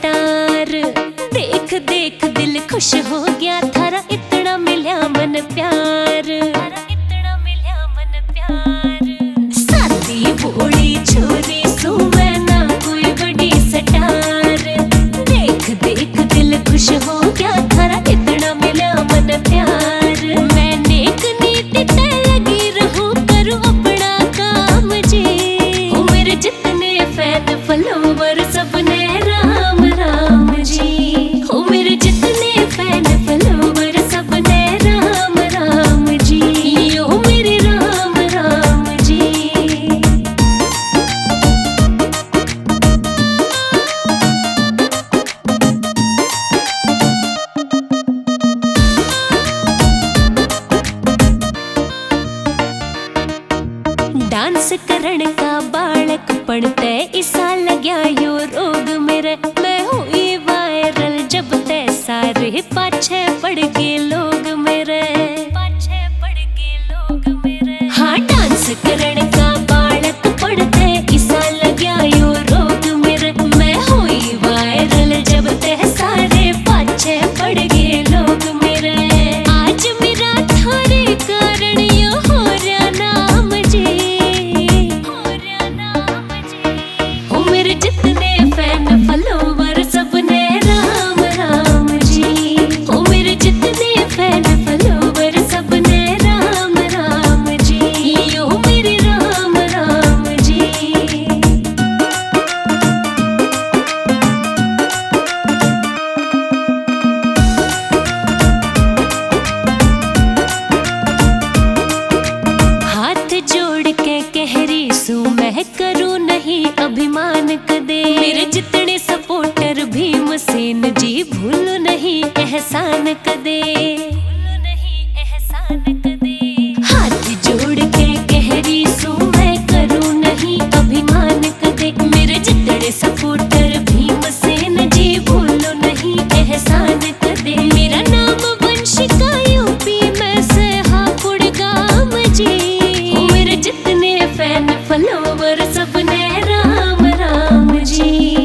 Star. देख देख दिल खुश हो गया थारा, इतना मिला मन प्यार, इतना मिला मन प्यार। सादी भोली छोरी सू मैं ना कोई बड़ी स्टार। देख देख दिल खुश हो गया थारा, इतना मिला मन प्यार। मैं नेक नीति ते लगी रहूं, करूं अपना काम जी। हो मेरे जितने फैन फॉलोवर सबने राम राम जी। हो मेरे जितने फैन फॉलोवर सबने राम राम जी। ओ मेरे राम राम जी। डांस करण का बालक पढ़ते इसा लग्या यो रोग मेरे। मैं हुई वायरल जब ते सारे पाछे पड़ गए लोग मेरे, पाछे पड़ गए लोग मेरे। हाँ डांस करण का बालक पढ़ते इसा लग्या यो रोग मेरे। मैं हुई वायरल जब ते सारे पाछे पड़ गए लोग मेरे। आज मेरा थारे कारण यो हो रहा नाम जी। हो मेरे जितने फैन फॉलोवर सबने राम राम जी। हो मेरे जितने फैन फॉलोवर सबने राम राम जी। ओ मेरे राम राम जी। हाथ जोड़ के कह रही सू मैं करूं नहीं अभिमान कदे। मेरे जितने सपोर्टर भीम सेन जी भूलो नहीं एहसान कदे, भूलो नहीं एहसान कदे। हाथ जोड़ के कह रही सू मैं करूं नहीं अभिमान कदे। मेरे जितने सपोर्टर भीम सेन जी भूलो नहीं एहसान कदे। मेरा नाम वंशिका यूपी में से हापुड़ गाम जी। ओ मेरे जितने फैन फॉलोवर सबने राम राम जी।